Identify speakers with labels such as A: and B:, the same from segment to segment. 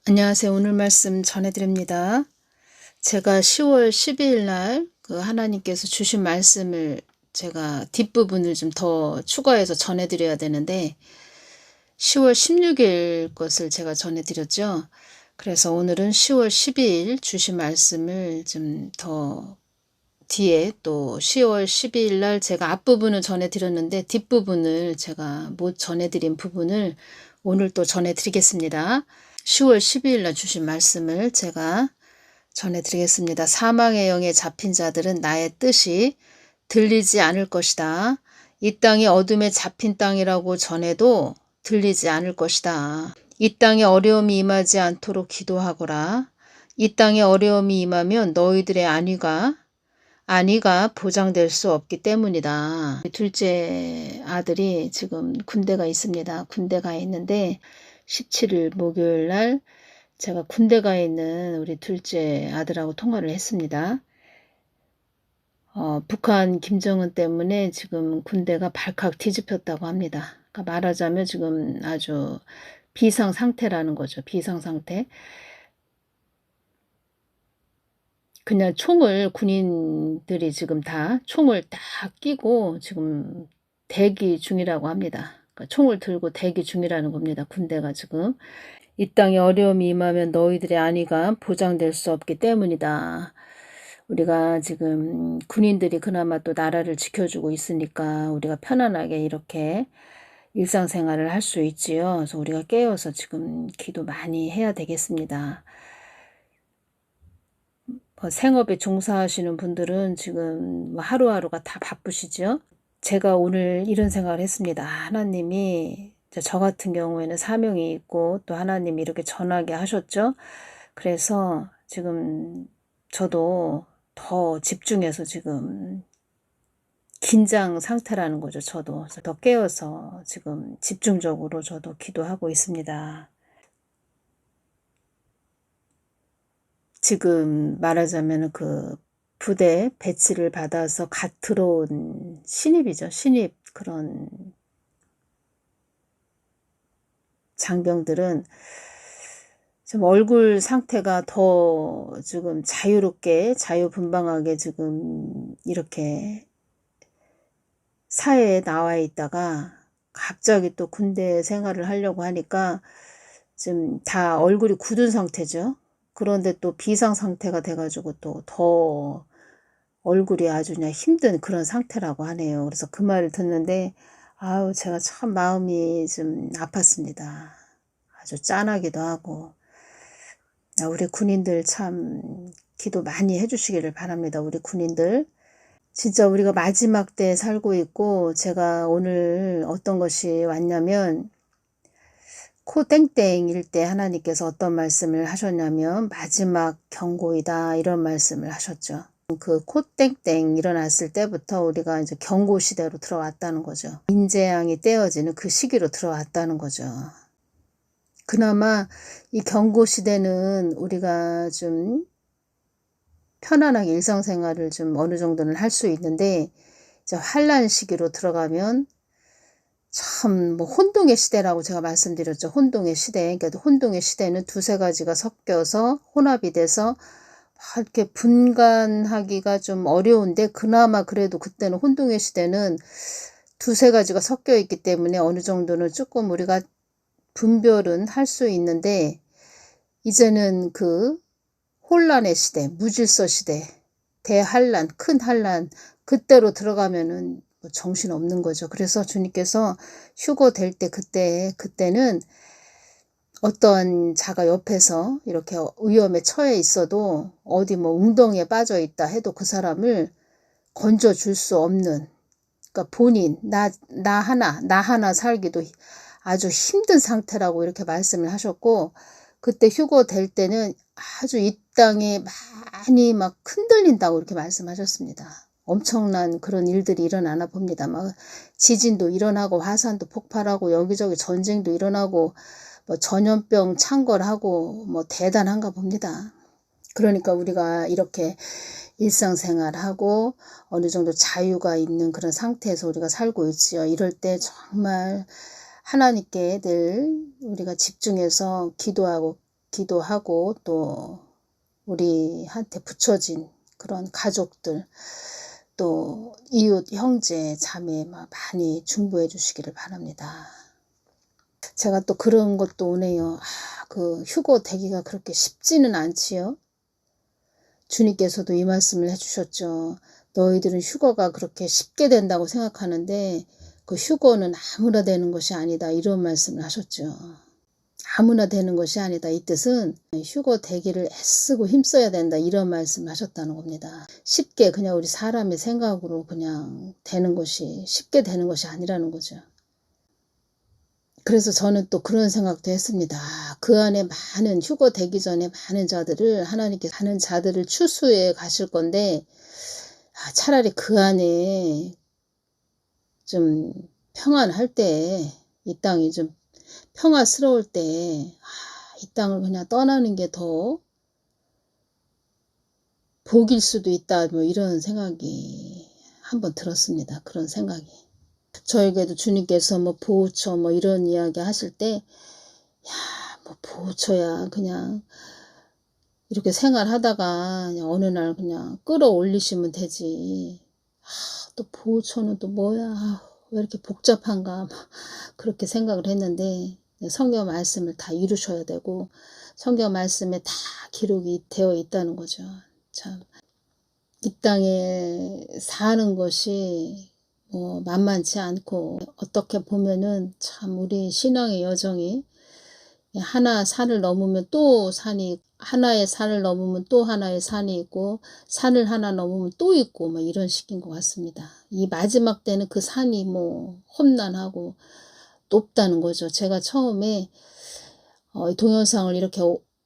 A: 안녕하세요. 오늘 말씀 전해드립니다. 제가 10월 12일 날 그 하나님께서 주신 말씀을 제가 뒷부분을 좀 더 추가해서 전해드려야 되는데 10월 16일 것을 제가 전해드렸죠. 그래서 오늘은 10월 12일 주신 말씀을 좀 더 뒤에 또 10월 12일 날 제가 앞부분을 전해드렸는데 뒷부분을 제가 못 전해드린 부분을 오늘 또 전해드리겠습니다. 10월 12일 날 주신 말씀을 제가 전해드리겠습니다. 사망의 영에 잡힌 자들은 나의 뜻이 들리지 않을 것이다. 이 땅이 어둠에 잡힌 땅이라고 전해도 들리지 않을 것이다. 이 땅에 어려움이 임하지 않도록 기도하거라. 이 땅에 어려움이 임하면 너희들의 안위가 보장될 수 없기 때문이다. 둘째 아들이 지금 군대가 있습니다. 군대가 있는데 17일 목요일 날 제가 군대 가 있는 우리 둘째 아들하고 통화를 했습니다. 북한 김정은 때문에 지금 군대가 발칵 뒤집혔다고 합니다. 그러니까 말하자면 지금 아주 비상 상태라는 거죠. 비상 상태. 그냥 총을 군인들이 지금 다 총을 딱 끼고 지금 대기 중이라고 합니다. 그러니까 총을 들고 대기 중이라는 겁니다. 군대가 지금. 이 땅에 어려움이 임하면 너희들의 안위가 보장될 수 없기 때문이다. 우리가 지금 군인들이 그나마 또 나라를 지켜주고 있으니까 우리가 편안하게 이렇게 일상생활을 할 수 있지요. 그래서 우리가 깨어서 지금 기도 많이 해야 되겠습니다. 생업에 종사하시는 분들은 지금 하루하루가 다 바쁘시죠. 제가 오늘 이런 생각을 했습니다. 하나님이 저 같은 경우에는 사명이 있고 또 하나님이 이렇게 전하게 하셨죠. 그래서 지금 저도 더 집중해서 지금 긴장 상태라는 거죠. 저도 더 깨어서 지금 집중적으로 저도 기도하고 있습니다. 지금 말하자면 그 부대 배치를 받아서 갓 들어온 신입이죠. 신입 그런 장병들은 좀 얼굴 상태가 더 지금 자유롭게 자유분방하게 지금 이렇게 사회에 나와 있다가 갑자기 또 군대 생활을 하려고 하니까 지금 다 얼굴이 굳은 상태죠. 그런데 또 비상 상태가 돼가지고 또 더 얼굴이 아주 그냥 힘든 그런 상태라고 하네요. 그래서 그 말을 듣는데 아우 제가 참 마음이 좀 아팠습니다. 아주 짠하기도 하고 우리 군인들 참 기도 많이 해주시기를 바랍니다. 우리 군인들 진짜 우리가 마지막 때에 살고 있고 제가 오늘 어떤 것이 왔냐면 코 땡땡일 때 하나님께서 어떤 말씀을 하셨냐면 마지막 경고이다 이런 말씀을 하셨죠. 그 코 땡땡 일어났을 때부터 우리가 이제 경고 시대로 들어왔다는 거죠. 인재양이 떼어지는 그 시기로 들어왔다는 거죠. 그나마 이 경고 시대는 우리가 좀 편안하게 일상생활을 좀 어느 정도는 할 수 있는데 이제 환란 시기로 들어가면 참 뭐 혼동의 시대라고 제가 말씀드렸죠. 혼동의 시대. 그러니까 혼동의 시대는 두세 가지가 섞여서 혼합이 돼서 이렇게 분간하기가 좀 어려운데 그나마 그래도 그때는 혼동의 시대는 두세 가지가 섞여 있기 때문에 어느 정도는 조금 우리가 분별은 할 수 있는데 이제는 그 혼란의 시대, 무질서 시대, 대환란, 큰 환란 그때로 들어가면은 정신 없는 거죠. 그래서 주님께서 휴거 될 때 그때는 어떤 자가 옆에서 이렇게 위험에 처해 있어도 어디 뭐 웅덩이에 빠져 있다 해도 그 사람을 건져줄 수 없는 그러니까 본인 나 하나 살기도 아주 힘든 상태라고 이렇게 말씀을 하셨고 그때 휴거 될 때는 아주 이 땅이 많이 막 흔들린다고 이렇게 말씀하셨습니다. 엄청난 그런 일들이 일어나나 봅니다. 막 지진도 일어나고 화산도 폭발하고 여기저기 전쟁도 일어나고 뭐 전염병 창궐하고 뭐 대단한가 봅니다. 그러니까 우리가 이렇게 일상생활하고 어느 정도 자유가 있는 그런 상태에서 우리가 살고 있지요. 이럴 때 정말 하나님께 늘 우리가 집중해서 기도하고 기도하고 또 우리한테 붙여진 그런 가족들 또 이웃 형제 자매 많이 중보해 주시기를 바랍니다. 제가 또 그런 것도 오네요. 그 휴거 되기가 그렇게 쉽지는 않지요. 주님께서도 이 말씀을 해주셨죠. 너희들은 휴거가 그렇게 쉽게 된다고 생각하는데 그 휴거는 아무나 되는 것이 아니다. 이런 말씀을 하셨죠. 아무나 되는 것이 아니다. 이 뜻은 휴거 되기를 애쓰고 힘써야 된다. 이런 말씀을 하셨다는 겁니다. 쉽게 그냥 우리 사람의 생각으로 그냥 되는 것이 쉽게 되는 것이 아니라는 거죠. 그래서 저는 또 그런 생각도 했습니다. 그 안에 많은 휴거 되기 전에 많은 자들을 하나님께서 많은 자들을 추수해 가실 건데 차라리 그 안에 좀 평안할 때 이 땅이 좀 평화스러울 때 이 땅을 그냥 떠나는 게 더 복일 수도 있다. 뭐 이런 생각이 한번 들었습니다. 그런 생각이. 저에게도 주님께서 뭐 보호처 뭐 이런 이야기 하실 때 뭐 보호처야 그냥 이렇게 생활하다가 그냥 어느 날 그냥 끌어올리시면 되지. 또 보호처는 또 뭐야. 왜 이렇게 복잡한가. 그렇게 생각을 했는데 성경 말씀을 다 이루셔야 되고 성경 말씀에 다 기록이 되어 있다는 거죠. 참 이 땅에 사는 것이 뭐 만만치 않고 어떻게 보면은 참 우리 신앙의 여정이 하나 산을 넘으면 또 산이 하나의 산을 넘으면 또 하나의 산이 있고 산을 하나 넘으면 또 있고 뭐 이런 식인 것 같습니다. 이 마지막 때는 그 산이 뭐 험난하고 높다는 거죠. 제가 처음에 동영상을 이렇게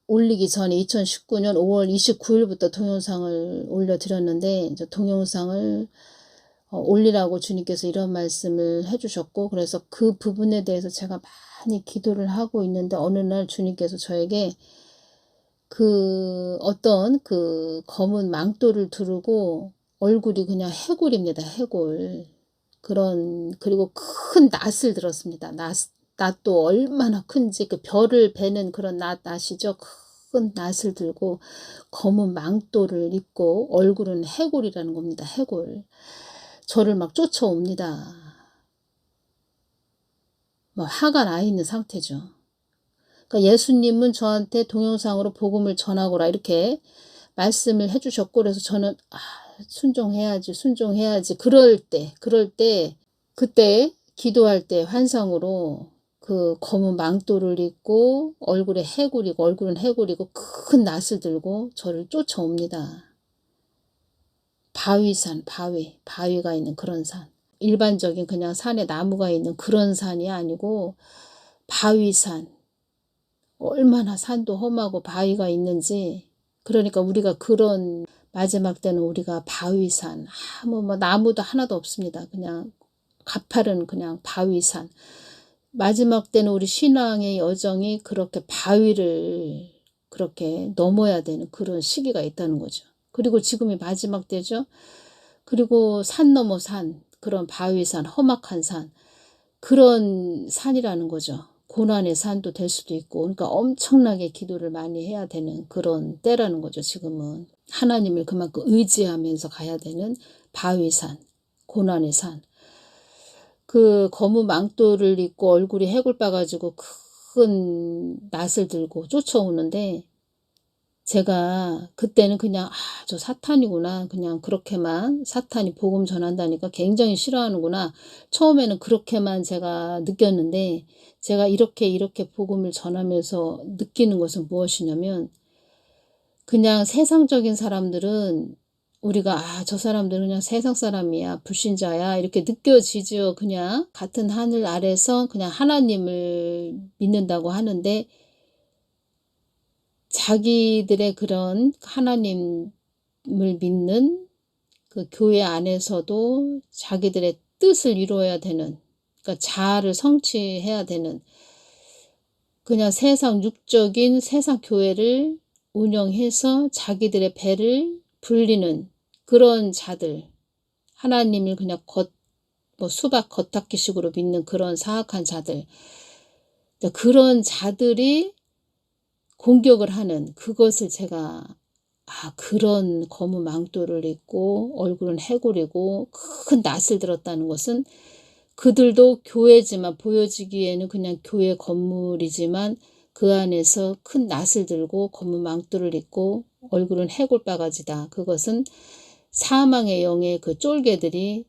A: 올리기 전에 2019년 5월 29일부터 동영상을 올려드렸는데 이제 동영상을 올리라고 주님께서 이런 말씀을 해주셨고 그래서 그 부분에 대해서 제가 많이 기도를 하고 있는데 어느 날 주님께서 저에게 그 어떤 그 검은 망토를 두르고 얼굴이 그냥 해골입니다. 해골. 그리고 큰 낫을 들었습니다. 낫도 얼마나 큰지 그 별을 베는 그런 낫이죠. 큰 낫을 들고 검은 망토를 입고 얼굴은 해골이라는 겁니다. 해골. 저를 막 쫓아옵니다. 뭐 화가 나 있는 상태죠. 그러니까 예수님은 저한테 동영상으로 복음을 전하거라 이렇게 말씀을 해주셨고 그래서 저는 순종해야지 그럴 때 그때 기도할 때 환상으로 그 검은 망토를 입고 얼굴은 해골이고 큰 낫을 들고 저를 쫓아옵니다. 바위산 바위가 있는 그런 산 일반적인 그냥 산에 나무가 있는 그런 산이 아니고 바위산 얼마나 산도 험하고 바위가 있는지 그러니까 우리가 그런 마지막 때는 우리가 바위산 뭐 나무도 하나도 없습니다. 그냥 가파른 그냥 바위산 마지막 때는 우리 신앙의 여정이 그렇게 바위를 그렇게 넘어야 되는 그런 시기가 있다는 거죠. 그리고 지금이 마지막 때죠. 그리고 산 넘어 산 그런 바위산 험악한 산 그런 산이라는 거죠. 고난의 산도 될 수도 있고 그러니까 엄청나게 기도를 많이 해야 되는 그런 때라는 거죠. 지금은 하나님을 그만큼 의지하면서 가야 되는 바위산 고난의 산 그 검은 망토를 입고 얼굴이 해골 빠가지고 큰 낫을 들고 쫓아오는데 제가 그때는 그냥 저 사탄이구나 그냥 그렇게만 사탄이 복음 전한다니까 굉장히 싫어하는구나 처음에는 그렇게만 제가 느꼈는데 제가 이렇게 복음을 전하면서 느끼는 것은 무엇이냐면 그냥 세상적인 사람들은 우리가 저 사람들은 그냥 세상 사람이야 불신자야 이렇게 느껴지죠. 그냥 같은 하늘 아래서 그냥 하나님을 믿는다고 하는데 자기들의 그런 하나님을 믿는 그 교회 안에서도 자기들의 뜻을 이루어야 되는 그러니까 자아를 성취해야 되는 그냥 세상 육적인 세상 교회를 운영해서 자기들의 배를 불리는 그런 자들 하나님을 그냥 수박 겉핥기식으로 믿는 그런 사악한 자들 그런 자들이 공격을 하는 그것을 제가 그런 검은 망토를 입고 얼굴은 해골이고 큰 낯을 들었다는 것은 그들도 교회지만 보여지기에는 그냥 교회 건물이지만 그 안에서 큰 낯을 들고 검은 망토를 입고 얼굴은 해골바가지다. 그것은 사망의 영의 그 쫄개들이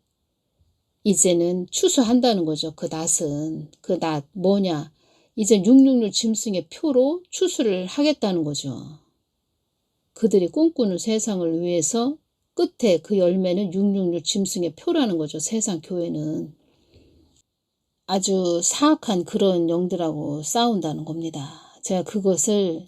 A: 이제는 추수한다는 거죠. 그 낫은. 그 낫 뭐냐. 이제 666 짐승의 표로 추수를 하겠다는 거죠. 그들이 꿈꾸는 세상을 위해서 끝에 그 열매는 666 짐승의 표라는 거죠. 세상 교회는. 아주 사악한 그런 영들하고 싸운다는 겁니다. 제가 그것을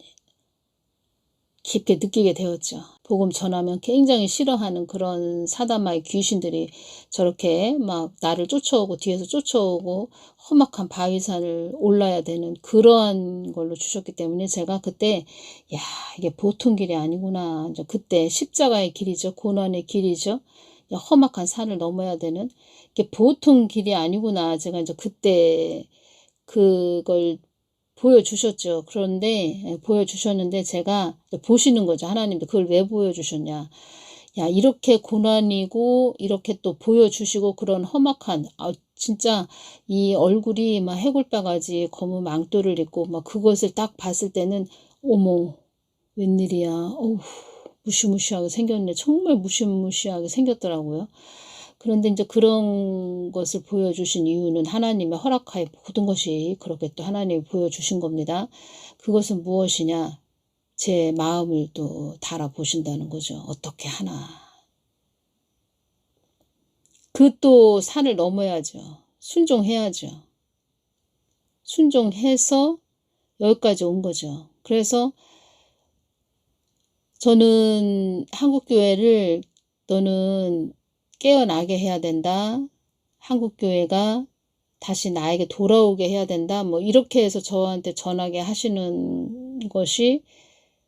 A: 깊게 느끼게 되었죠. 복음 전하면 굉장히 싫어하는 그런 사단마의 귀신들이 저렇게 막 나를 쫓아오고 뒤에서 쫓아오고 험악한 바위산을 올라야 되는 그러한 걸로 주셨기 때문에 제가 그때 야 이게 보통 길이 아니구나. 이제 그때 십자가의 길이죠. 고난의 길이죠. 험악한 산을 넘어야 되는 이게 보통 길이 아니구나. 제가 이제 그때 그걸 보여주셨죠. 그런데 보여주셨는데 제가 보시는 거죠. 하나님도 그걸 왜 보여주셨냐. 야 이렇게 고난이고 이렇게 또 보여주시고 그런 험악한 진짜 이 얼굴이 막 해골바가지 검은 망토를 입고 막 그것을 딱 봤을 때는 어머 웬일이야. 어우 무시무시하게 생겼네. 정말 무시무시하게 생겼더라고요. 그런데 이제 그런 것을 보여주신 이유는 하나님의 허락하에 모든 것이 그렇게 또 하나님이 보여주신 겁니다. 그것은 무엇이냐? 제 마음을 또 달아보신다는 거죠. 어떻게 하나. 그 또 산을 넘어야죠. 순종해야죠. 순종해서 여기까지 온 거죠. 그래서 저는 한국교회를 너는 깨어나게 해야 된다. 한국교회가 다시 나에게 돌아오게 해야 된다. 뭐 이렇게 해서 저한테 전하게 하시는 것이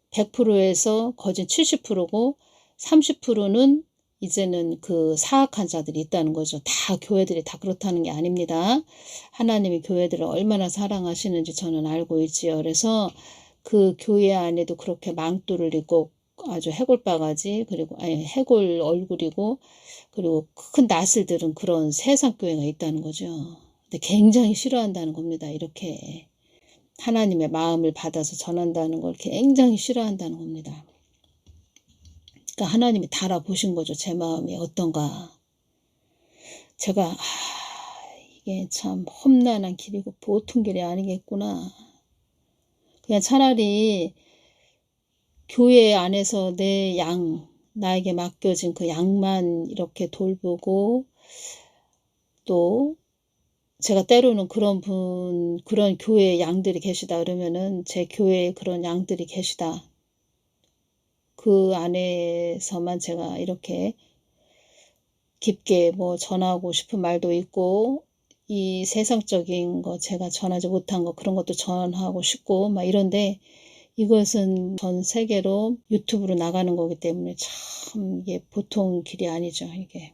A: 100%에서 거진 70%고 30%는 이제는 그 사악한 자들이 있다는 거죠. 다 교회들이 다 그렇다는 게 아닙니다. 하나님이 교회들을 얼마나 사랑하시는지 저는 알고 있지요. 그래서 그 교회 안에도 그렇게 망토를 입고 아주 해골바가지 그리고 해골 얼굴이고 그리고 큰 낯을 들은 그런 세상 교회가 있다는 거죠. 근데 굉장히 싫어한다는 겁니다. 이렇게 하나님의 마음을 받아서 전한다는 걸 굉장히 싫어한다는 겁니다. 그러니까 하나님이 달아보신 거죠. 제 마음이 어떤가. 제가 이게 참 험난한 길이고 보통 길이 아니겠구나. 그냥 차라리 교회 안에서 내 나에게 맡겨진 그 양만 이렇게 돌보고 또 제가 때로는 그런 교회에 양들이 계시다 그러면은 제 교회에 그런 양들이 계시다. 그 안에서만 제가 이렇게 깊게 뭐 전하고 싶은 말도 있고 이 세상적인 거 제가 전하지 못한 거 그런 것도 전하고 싶고 막 이런데 이것은 전 세계로 유튜브로 나가는 거기 때문에 참 이게 보통 길이 아니죠. 이게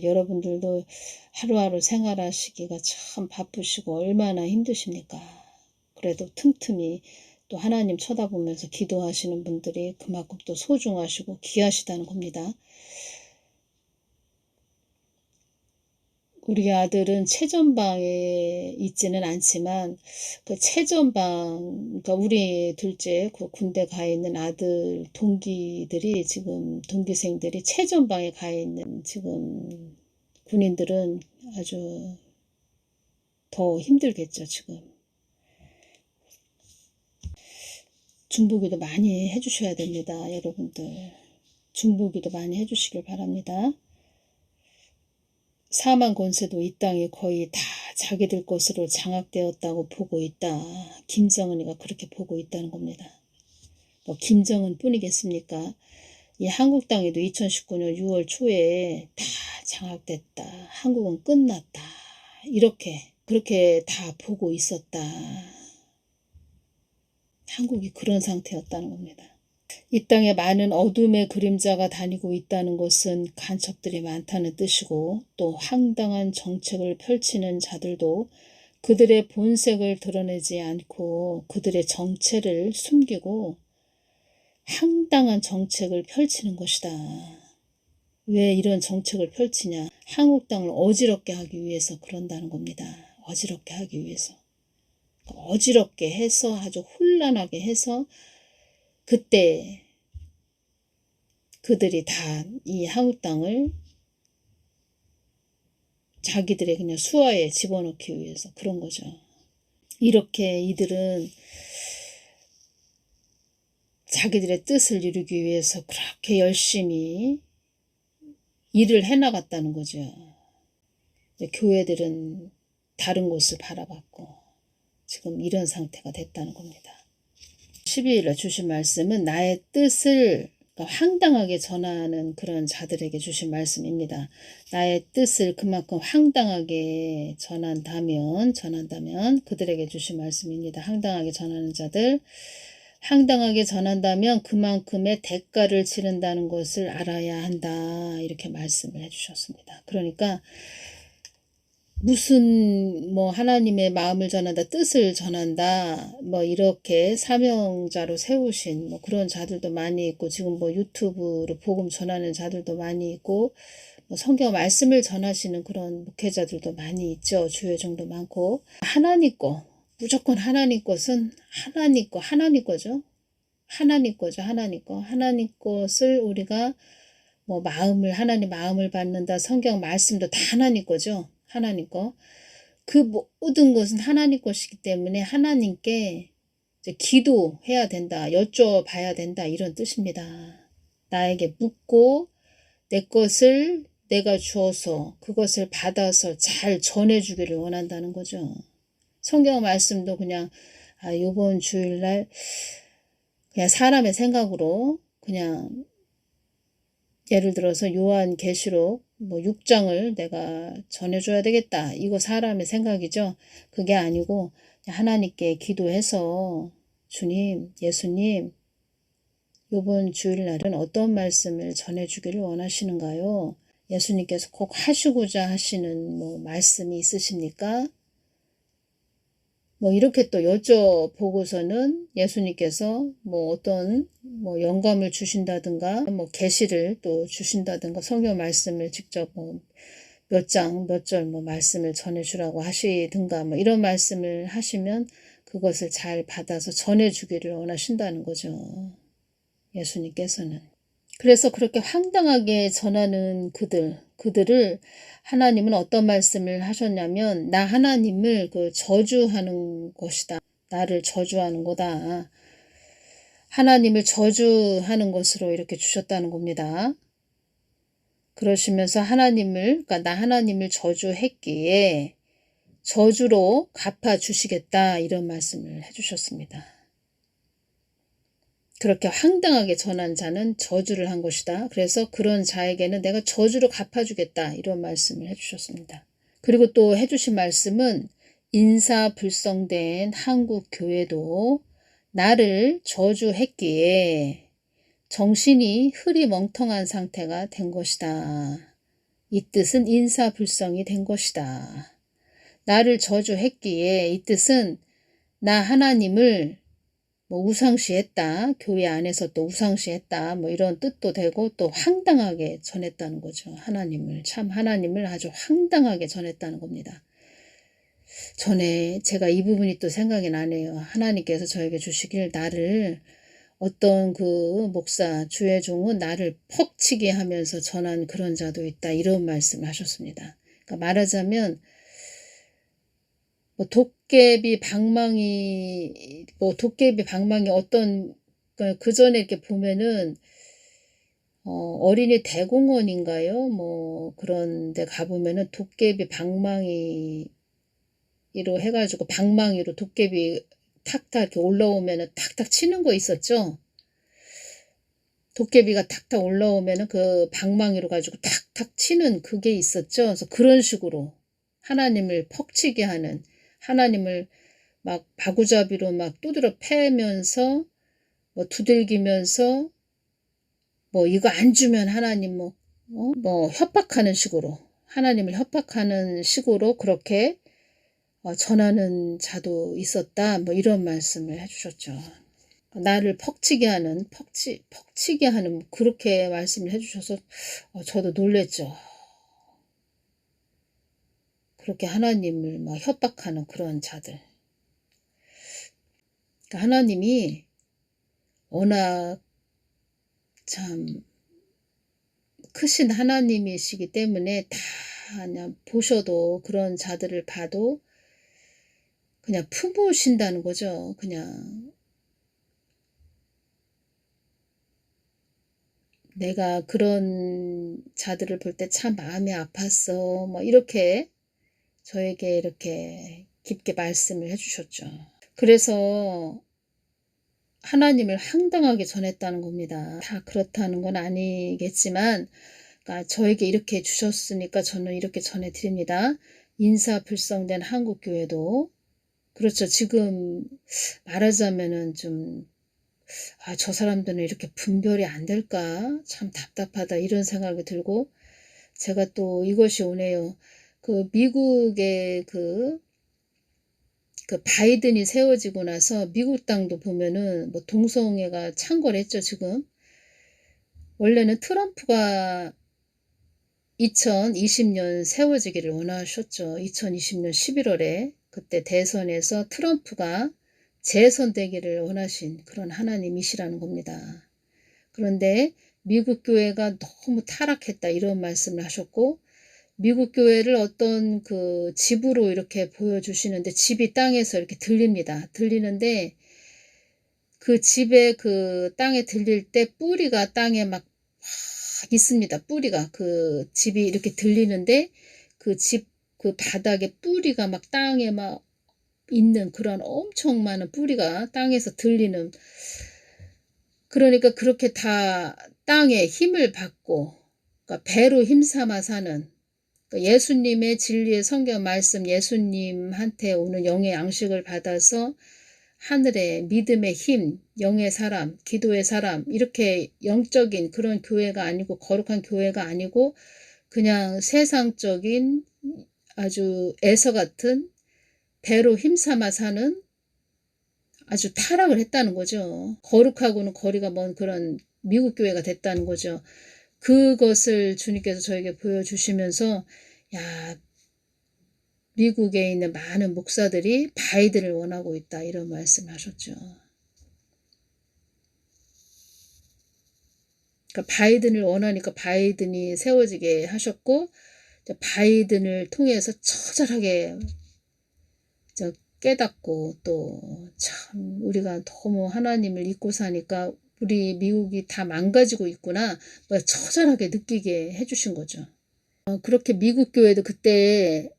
A: 여러분들도 하루하루 생활하시기가 참 바쁘시고 얼마나 힘드십니까. 그래도 틈틈이 또 하나님 쳐다보면서 기도하시는 분들이 그만큼 또 소중하시고 귀하시다는 겁니다. 우리 아들은 최전방에 있지는 않지만 그 최전방, 그러니까 우리 둘째 그 군대 가 있는 아들 동기들이 지금 동기생들이 최전방에 가 있는 지금 군인들은 아주 더 힘들겠죠. 지금 중보기도 많이 해주셔야 됩니다. 여러분들 중보기도 많이 해주시길 바랍니다. 사망 권세도 이 땅에 거의 다 자기들 것으로 장악되었다고 보고 있다. 김정은이가 그렇게 보고 있다는 겁니다. 뭐 김정은 뿐이겠습니까? 이 한국 땅에도 2019년 6월 초에 다 장악됐다. 한국은 끝났다. 그렇게 다 보고 있었다. 한국이 그런 상태였다는 겁니다. 이 땅에 많은 어둠의 그림자가 다니고 있다는 것은 간첩들이 많다는 뜻이고 또 황당한 정책을 펼치는 자들도 그들의 본색을 드러내지 않고 그들의 정체를 숨기고 황당한 정책을 펼치는 것이다. 왜 이런 정책을 펼치냐? 한국 땅을 어지럽게 하기 위해서 그런다는 겁니다. 어지럽게 하기 위해서. 어지럽게 해서 아주 혼란하게 해서 그때 그들이 다 이 한국 땅을 자기들의 그냥 수하에 집어넣기 위해서 그런 거죠. 이렇게 이들은 자기들의 뜻을 이루기 위해서 그렇게 열심히 일을 해나갔다는 거죠. 교회들은 다른 곳을 바라봤고 지금 이런 상태가 됐다는 겁니다. 12일에 주신 말씀은 나의 뜻을 황당하게 전하는 그런 자들에게 주신 말씀입니다. 나의 뜻을 그만큼 황당하게 전한다면 그들에게 주신 말씀입니다. 황당하게 전하는 자들, 황당하게 전한다면 그만큼의 대가를 치른다는 것을 알아야 한다. 이렇게 말씀을 해주셨습니다. 그러니까 무슨 하나님의 마음을 전한다, 뜻을 전한다, 이렇게 사명자로 세우신 그런 자들도 많이 있고, 지금 유튜브로 복음 전하는 자들도 많이 있고, 성경 말씀을 전하시는 그런 목회자들도 많이 있죠. 주회종도 많고. 하나님 거, 무조건 하나님 것은 하나님 거죠. 하나님 것을 우리가 하나님 마음을 받는다, 성경 말씀도 다 하나님 거죠. 하나님 거. 그 모든 것은 하나님 것이기 때문에 하나님께 이제 기도해야 된다, 여쭤봐야 된다, 이런 뜻입니다. 나에게 묻고 내 것을 내가 주어서 그것을 받아서 잘 전해주기를 원한다는 거죠. 성경 말씀도 그냥 이번 주일날 그냥 사람의 생각으로 그냥 예를 들어서 요한계시록 6장을 내가 전해줘야 되겠다. 이거 사람의 생각이죠. 그게 아니고 하나님께 기도해서 주님, 예수님, 이번 주일날은 어떤 말씀을 전해주기를 원하시는가요? 예수님께서 꼭 하시고자 하시는 말씀이 있으십니까? 이렇게 또 여쭤보고서는 예수님께서 어떤 영감을 주신다든가 계시를 또 주신다든가 성경 말씀을 직접 몇 장 몇 절 말씀을 전해주라고 하시든가 이런 말씀을 하시면 그것을 잘 받아서 전해주기를 원하신다는 거죠. 예수님께서는. 그래서 그렇게 황당하게 전하는 그들을 하나님은 어떤 말씀을 하셨냐면 나 하나님을 저주하는 것이다. 나를 저주하는 거다. 하나님을 저주하는 것으로 이렇게 주셨다는 겁니다. 그러시면서 그러니까 나 하나님을 저주했기에 저주로 갚아주시겠다, 이런 말씀을 해주셨습니다. 그렇게 황당하게 전한 자는 저주를 한 것이다. 그래서 그런 자에게는 내가 저주로 갚아주겠다, 이런 말씀을 해주셨습니다. 그리고 또 해주신 말씀은 인사불성된 한국 교회도 나를 저주했기에 정신이 흐리멍텅한 상태가 된 것이다. 이 뜻은 인사불성이 된 것이다. 나를 저주했기에 이 뜻은 나 하나님을 우상시했다. 교회 안에서 또 우상시했다. 이런 뜻도 되고 또 황당하게 전했다는 거죠. 하나님을 아주 황당하게 전했다는 겁니다. 전에 제가 이 부분이 또 생각이 나네요. 하나님께서 저에게 주시길 나를 어떤 목사 주회종은 나를 퍽치게 하면서 전한 그런 자도 있다. 이런 말씀을 하셨습니다. 그러니까 말하자면 도깨비 방망이 어떤 그 전에 이렇게 보면은 어린이 대공원인가요? 그런 데 가보면은 도깨비 방망이로 해가지고 방망이로 도깨비 탁탁 이렇게 올라오면은 탁탁 치는 거 있었죠? 도깨비가 탁탁 올라오면은 그 방망이로 가지고 탁탁 치는 그게 있었죠? 그래서 그런 식으로 하나님을 퍽치게 하는, 하나님을 막 바구잡이로 막 두드려 패면서 두들기면서 이거 안 주면 하나님 협박하는 식으로, 하나님을 협박하는 식으로 그렇게 전하는 자도 있었다. 뭐 이런 말씀을 해주셨죠. 나를 퍽치게 하는 그렇게 말씀을 해주셔서 저도 놀랬죠. 그렇게 하나님을 막 협박하는 그런 자들. 그러니까 하나님이 워낙 참 크신 하나님이시기 때문에 다 그냥 보셔도 그런 자들을 봐도 그냥 품으신다는 거죠. 그냥 내가 그런 자들을 볼 때 참 마음이 아팠어. 뭐 이렇게 저에게 이렇게 깊게 말씀을 해주셨죠. 그래서 하나님을 황당하게 전했다는 겁니다. 다 그렇다는 건 아니겠지만 그러니까 저에게 이렇게 주셨으니까 저는 이렇게 전해드립니다. 인사불성된 한국교회도 그렇죠. 지금 말하자면은 좀 저 사람들은 이렇게 분별이 안 될까? 참 답답하다 이런 생각이 들고 제가 또 이것이 오네요. 그 미국의 그 바이든이 세워지고 나서 미국 땅도 보면은 뭐 동성애가 창궐했죠, 지금. 원래는 트럼프가 2020년 세워지기를 원하셨죠. 2020년 11월에 그때 대선에서 트럼프가 재선되기를 원하신 그런 하나님이시라는 겁니다. 그런데 미국 교회가 너무 타락했다 이런 말씀을 하셨고 미국 교회를 어떤 그 집으로 이렇게 보여주시는데 집이 땅에서 이렇게 들립니다. 들리는데 그 집에 그 땅에 들릴 때 뿌리가 땅에 막 있습니다. 뿌리가 그 집이 이렇게 들리는데 그 집 그 바닥에 뿌리가 막 땅에 막 있는 그런 엄청 많은 뿌리가 땅에서 들리는 그러니까 그렇게 다 땅에 힘을 받고 그러니까 배로 힘삼아 사는 예수님의 진리의 성경 말씀 예수님한테 오는 영의 양식을 받아서 하늘의 믿음의 힘, 영의 사람, 기도의 사람 이렇게 영적인 그런 교회가 아니고 거룩한 교회가 아니고 그냥 세상적인 아주 에서 같은 배로 힘삼아 사는 아주 타락을 했다는 거죠. 거룩하고는 거리가 먼 그런 미국 교회가 됐다는 거죠. 그것을 주님께서 저에게 보여주시면서 야 미국에 있는 많은 목사들이 바이든을 원하고 있다 이런 말씀하셨죠. 그러니까 바이든을 원하니까 바이든이 세워지게 하셨고 바이든을 통해서 처절하게 깨닫고 또 참 우리가 너무 하나님을 잊고 사니까 우리 미국이 다 망가지고 있구나 처절하게 느끼게 해주신 거죠. 그렇게 미국 교회도 그때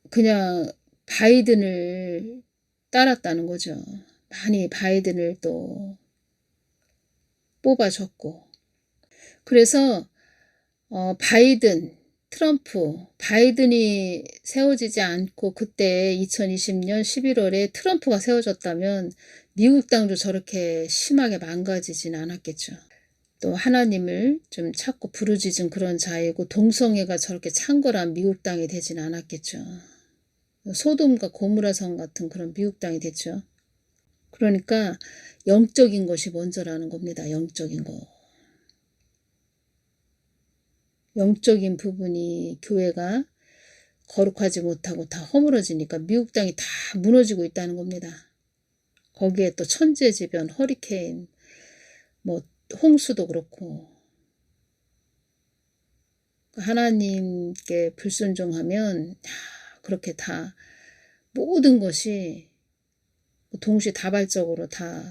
A: 그냥 바이든을 따랐다는 거죠. 많이 바이든을 또 뽑아줬고 그래서 바이든, 트럼프, 바이든이 세워지지 않고 그때 2020년 11월에 트럼프가 세워졌다면 미국 땅도 저렇게 심하게 망가지진 않았겠죠. 또 하나님을 좀 찾고 부르짖은 그런 자이고 동성애가 저렇게 창궐한 미국 땅이 되진 않았겠죠. 소돔과 고무라성 같은 그런 미국 땅이 됐죠. 그러니까 영적인 것이 먼저라는 겁니다. 영적인 거. 영적인 부분이 교회가 거룩하지 못하고 다 허물어지니까 미국 땅이 다 무너지고 있다는 겁니다. 거기에 또 천재지변, 허리케인, 뭐 홍수도 그렇고 하나님께 불순종하면 그렇게 다 모든 것이 동시다발적으로 다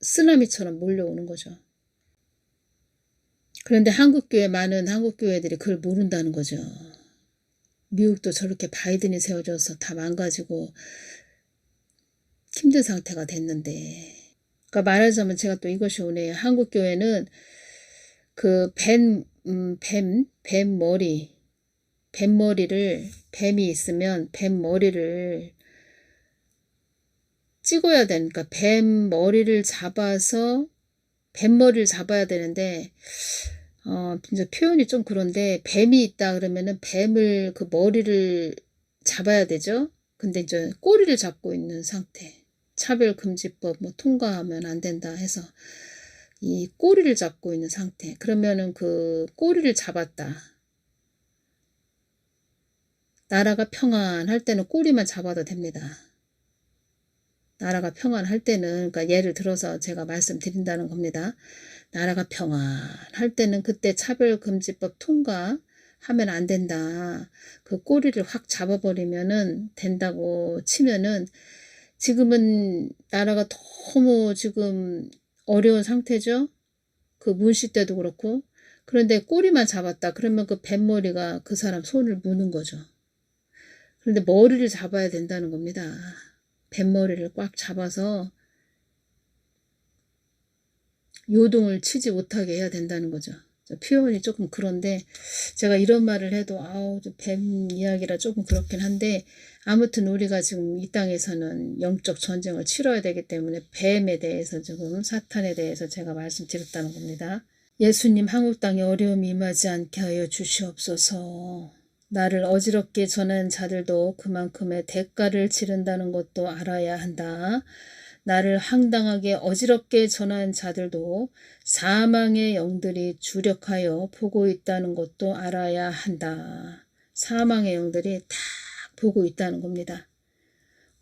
A: 쓰나미처럼 몰려오는 거죠. 그런데 많은 한국교회들이 그걸 모른다는 거죠. 미국도 저렇게 바이든이 세워져서 다 망가지고 힘든 상태가 됐는데 그러니까 말하자면 제가 또 이것이 오네요. 한국교회는 그 뱀머리를 뱀이 있으면 뱀머리를 찍어야 되니까 뱀머리를 잡아야 되는데 진짜 표현이 좀 그런데 뱀이 있다 그러면은 뱀을 그 머리를 잡아야 되죠. 근데 이제 꼬리를 잡고 있는 상태. 차별금지법 뭐 통과하면 안 된다 해서 이 꼬리를 잡고 있는 상태. 그러면은 그 꼬리를 잡았다. 나라가 평안할 때는 꼬리만 잡아도 됩니다. 나라가 평안할 때는, 그러니까 예를 들어서 제가 말씀드린다는 겁니다. 나라가 평안할 때는 그때 차별금지법 통과하면 안 된다. 그 꼬리를 확 잡아버리면은 된다고 치면은 지금은 나라가 너무 지금 어려운 상태죠. 그 문시 때도 그렇고. 그런데 꼬리만 잡았다. 그러면 그 뱃머리가 그 사람 손을 무는 거죠. 그런데 머리를 잡아야 된다는 겁니다. 뱃머리를 꽉 잡아서 요동을 치지 못하게 해야 된다는 거죠. 표현이 조금 그런데 제가 이런 말을 해도 뱀 이야기라 조금 그렇긴 한데 아무튼 우리가 지금 이 땅에서는 영적 전쟁을 치러야 되기 때문에 뱀에 대해서 지금 사탄에 대해서 제가 말씀드렸다는 겁니다. 예수님 한국 땅에 어려움이 임하지 않게 하여 주시옵소서. 나를 어지럽게 전한 자들도 그만큼의 대가를 치른다는 것도 알아야 한다. 나를 황당하게 어지럽게 전한 자들도 사망의 영들이 주력하여 보고 있다는 것도 알아야 한다. 사망의 영들이 다 보고 있다는 겁니다.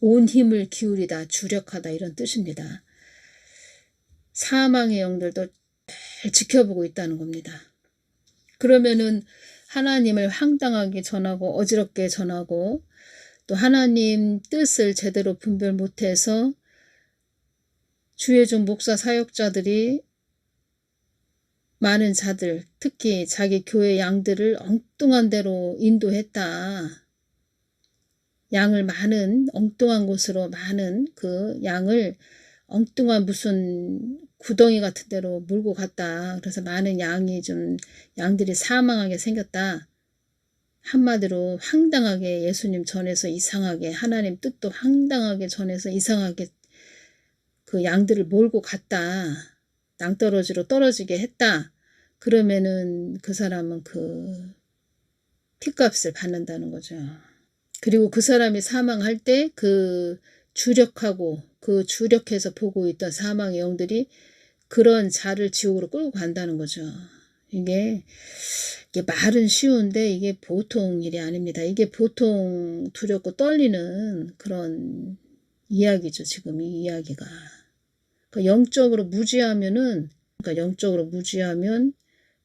A: 온 힘을 기울이다, 주력하다 이런 뜻입니다. 사망의 영들도 잘 지켜보고 있다는 겁니다. 그러면은 하나님을 황당하게 전하고 어지럽게 전하고 또 하나님 뜻을 제대로 분별 못해서 주의 종 목사 사역자들이 많은 자들, 특히 자기 교회 양들을 엉뚱한 데로 인도했다. 양을 많은 엉뚱한 곳으로 많은 그 양을 엉뚱한 무슨 구덩이 같은 데로 몰고 갔다. 그래서 많은 양들이 사망하게 생겼다. 한마디로 황당하게 예수님 전해서 이상하게 하나님 뜻도 황당하게 전해서 이상하게 그 양들을 몰고 갔다. 낭떠러지로 떨어지게 했다. 그러면은 그 사람은 그 핏값을 받는다는 거죠. 그리고 그 사람이 사망할 때 그 주력하고 그 주력해서 보고 있던 사망의 영들이 그런 자를 지옥으로 끌고 간다는 거죠. 이게 말은 쉬운데 이게 보통 일이 아닙니다. 이게 보통 두렵고 떨리는 그런 이야기죠. 지금 이 이야기가. 그러니까 영적으로 무지하면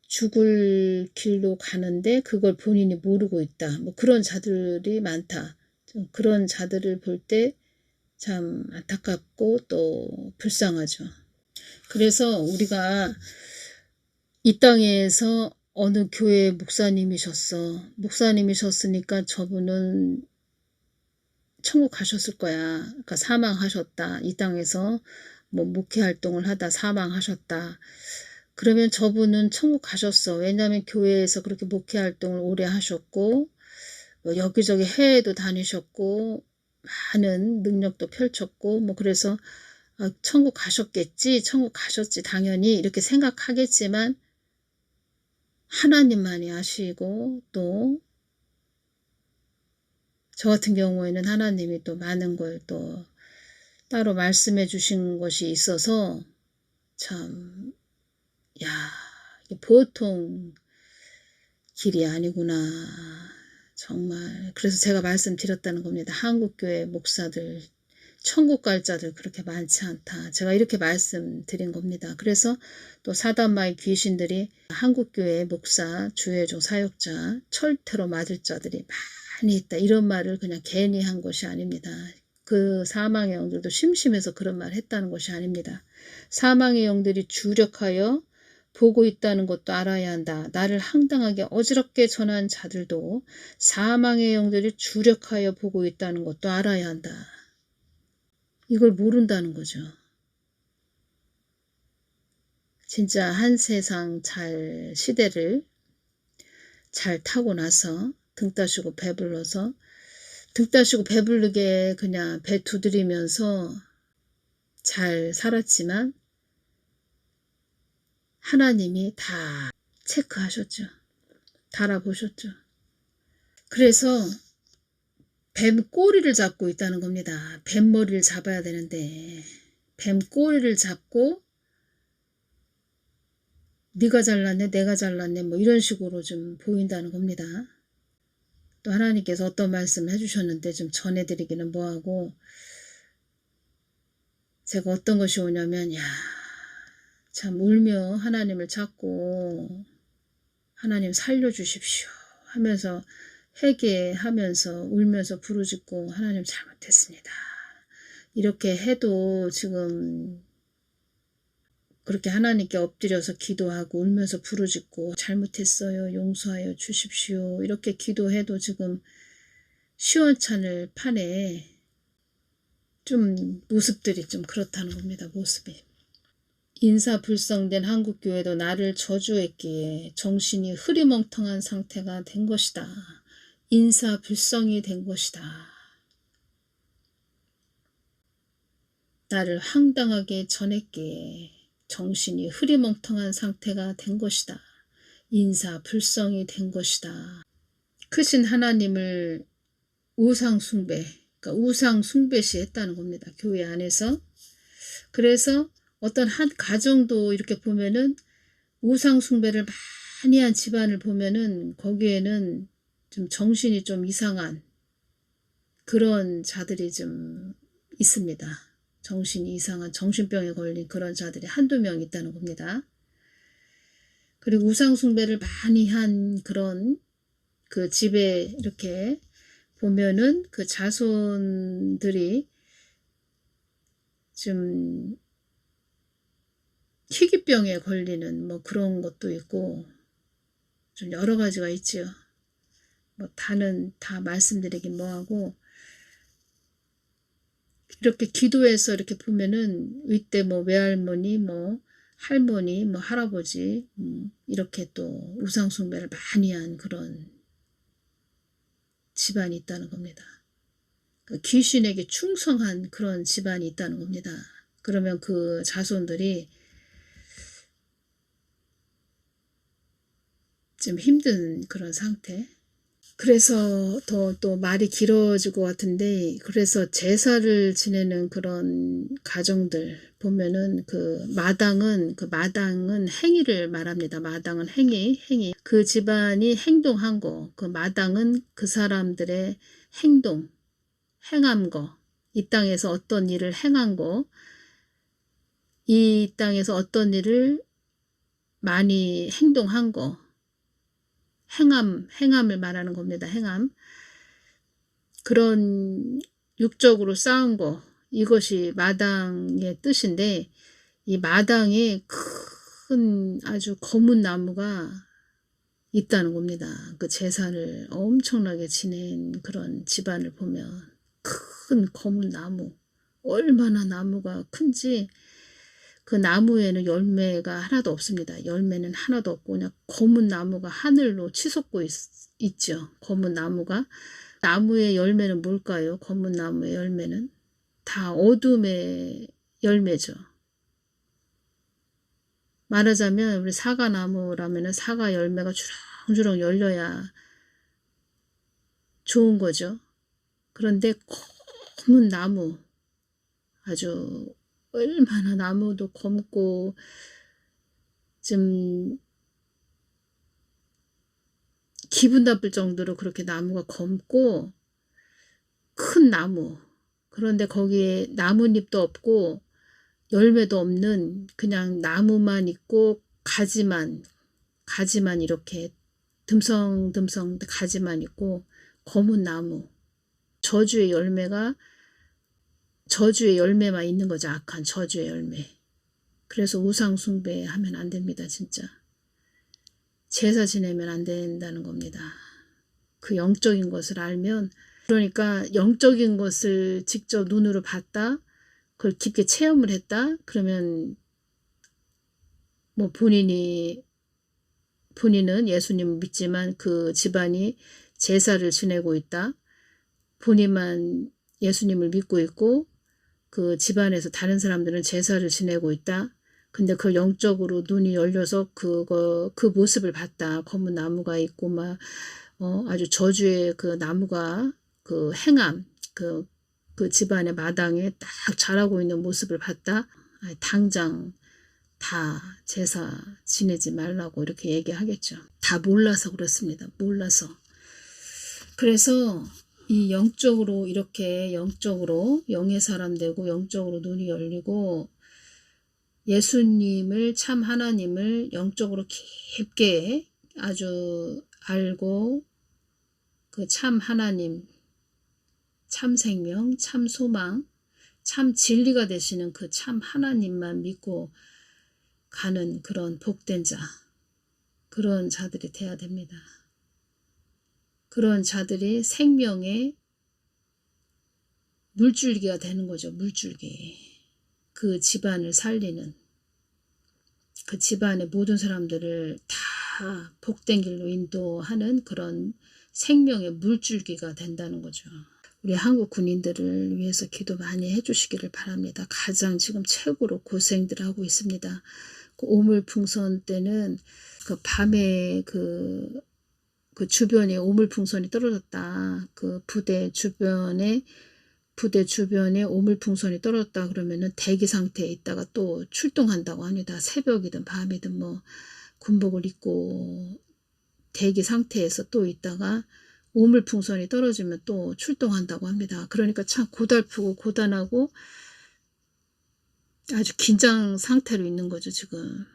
A: 죽을 길로 가는데 그걸 본인이 모르고 있다. 뭐 그런 자들이 많다. 그런 자들을 볼 때 참 안타깝고 또 불쌍하죠. 그래서 우리가 이 땅에서 어느 교회 목사님이셨으니까 저분은 천국 가셨을 거야. 그러니까 사망하셨다. 이 땅에서 뭐 목회 활동을 하다 사망하셨다. 그러면 저분은 천국 가셨어. 왜냐하면 교회에서 그렇게 목회 활동을 오래 하셨고 여기저기 해외도 다니셨고 많은 능력도 펼쳤고 뭐 그래서 천국 가셨겠지. 천국 가셨지 당연히 이렇게 생각하겠지만 하나님만이 아시고 또 저 같은 경우에는 하나님이 또 많은 걸 또 따로 말씀해 주신 것이 있어서 참 이게 보통 길이 아니구나. 정말 그래서 제가 말씀드렸다는 겁니다. 한국교회 목사들 천국 갈 자들 그렇게 많지 않다. 제가 이렇게 말씀드린 겁니다. 그래서 또 사단마의 귀신들이 한국교회 목사, 주의종 사역자 철퇴로 맞을 자들이 많이 있다. 이런 말을 그냥 괜히 한 것이 아닙니다. 그 사망의 영들도 심심해서 그런 말 했다는 것이 아닙니다. 사망의 영들이 주력하여 보고 있다는 것도 알아야 한다. 나를 황당하게 어지럽게 전한 자들도 사망의 영들이 주력하여 보고 있다는 것도 알아야 한다. 이걸 모른다는 거죠. 진짜 한 세상 시대를 잘 타고 나서 등 따시고 배불러서 등 따시고 배부르게 그냥 배 두드리면서 잘 살았지만 하나님이 다 체크하셨죠. 달아보셨죠. 그래서 뱀 꼬리를 잡고 있다는 겁니다. 뱀 머리를 잡아야 되는데 뱀 꼬리를 잡고 네가 잘났네 내가 잘났네 뭐 이런 식으로 좀 보인다는 겁니다. 또 하나님께서 어떤 말씀을 해주셨는데 좀 전해드리기는 뭐하고, 제가 어떤 것이 오냐면 야 참 울며 하나님을 찾고 하나님 살려주십시오 하면서 회개하면서 울면서 부르짖고 하나님 잘못했습니다. 이렇게 해도 지금 그렇게 하나님께 엎드려서 기도하고 울면서 부르짖고 잘못했어요 용서하여 주십시오 이렇게 기도해도 지금 시원찮을 판에 좀 모습들이 좀 그렇다는 겁니다. 모습이. 인사불성된 한국교회도 나를 저주했기에 정신이 흐리멍텅한 상태가 된 것이다. 인사불성이 된 것이다. 나를 황당하게 전했기에 정신이 흐리멍텅한 상태가 된 것이다. 인사불성이 된 것이다. 크신 하나님을 우상숭배, 그러니까 우상숭배시 했다는 겁니다. 교회 안에서. 그래서 어떤 한 가정도 이렇게 보면은 우상숭배를 많이 한 집안을 보면은 거기에는 좀 정신이 좀 이상한 그런 자들이 좀 있습니다. 정신이 이상한 정신병에 걸린 그런 자들이 한두 명 있다는 겁니다. 그리고 우상숭배를 많이 한 그런 그 집에 이렇게 보면은 그 자손들이 좀 희귀병에 걸리는 뭐 그런 것도 있고 좀 여러 가지가 있지요. 뭐 다는 다 말씀드리긴 뭐하고 이렇게 기도해서 이렇게 보면은 이때 뭐 외할머니 뭐 할머니 뭐 할아버지 이렇게 또 우상숭배를 많이 한 그런 집안이 있다는 겁니다. 그 귀신에게 충성한 그런 집안이 있다는 겁니다. 그러면 그 자손들이 좀 힘든 그런 상태. 그래서 더 또 말이 길어질 것 같은데, 그래서 제사를 지내는 그런 가정들 보면은 그 마당은 행위를 말합니다. 마당은 행위. 그 집안이 행동한 거, 그 마당은 그 사람들의 행동, 행한 거, 이 땅에서 어떤 일을 행한 거, 이 땅에서 어떤 일을 많이 행동한 거, 행함을 말하는 겁니다. 행함. 그런 육적으로 쌓은 거, 이것이 마당의 뜻인데, 이 마당에 큰 아주 검은 나무가 있다는 겁니다. 그 제사를 엄청나게 지낸 그런 집안을 보면 큰 검은 나무, 얼마나 나무가 큰지 그 나무에는 열매가 하나도 없습니다. 열매는 하나도 없고 그냥 검은 나무가 하늘로 치솟고 있죠. 검은 나무가. 나무의 열매는 뭘까요? 검은 나무의 열매는 다 어둠의 열매죠. 말하자면 우리 사과나무라면 사과 열매가 주렁주렁 열려야 좋은 거죠. 그런데 검은 나무, 아주 얼마나 나무도 검고 좀 기분 나쁠 정도로 그렇게 나무가 검고 큰 나무. 그런데 거기에 나뭇잎도 없고 열매도 없는 그냥 나무만 있고 가지만 이렇게 듬성듬성 가지만 있고 검은 나무. 저주의 열매만 있는 거죠. 악한 저주의 열매. 그래서 우상숭배 하면 안 됩니다. 진짜. 제사 지내면 안 된다는 겁니다. 그 영적인 것을 알면, 그러니까 영적인 것을 직접 눈으로 봤다, 그걸 깊게 체험을 했다, 그러면 뭐 본인은 예수님을 믿지만 그 집안이 제사를 지내고 있다, 본인만 예수님을 믿고 있고 그 집안에서 다른 사람들은 제사를 지내고 있다, 근데 그 영적으로 눈이 열려서 그 모습을 봤다. 검은 나무가 있고 막 아주 저주의 그 나무가 그 행함 그 집안의 마당에 딱 자라고 있는 모습을 봤다. 당장 다 제사 지내지 말라고 이렇게 얘기하겠죠. 다 몰라서 그렇습니다. 몰라서. 그래서 이 영적으로 이렇게 영적으로 영의 사람 되고 영적으로 눈이 열리고 예수님을 참 하나님을 영적으로 깊게 아주 알고 그 참 하나님, 참 생명, 참 소망, 참 진리가 되시는 그 참 하나님만 믿고 가는 그런 복된 자, 그런 자들이 돼야 됩니다. 그런 자들이 생명의 물줄기가 되는 거죠. 물줄기. 그 집안을 살리는, 그 집안의 모든 사람들을 다 복된 길로 인도하는 그런 생명의 물줄기가 된다는 거죠. 우리 한국 군인들을 위해서 기도 많이 해주시기를 바랍니다. 가장 지금 최고로 고생들 하고 있습니다. 그 오물풍선 때는 그 밤에 그 주변에 오물풍선이 떨어졌다. 그 부대 주변에 오물풍선이 떨어졌다 그러면은 대기 상태에 있다가 또 출동한다고 합니다. 새벽이든 밤이든 뭐 군복을 입고 대기 상태에서 또 있다가 오물풍선이 떨어지면 또 출동한다고 합니다. 그러니까 참 고달프고 고단하고 아주 긴장 상태로 있는 거죠, 지금.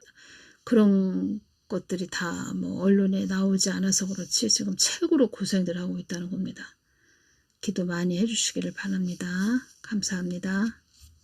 A: 그런 것들이 다 뭐 언론에 나오지 않아서 그렇지 지금 최고로 고생들 하고 있다는 겁니다. 기도 많이 해주시기를 바랍니다. 감사합니다.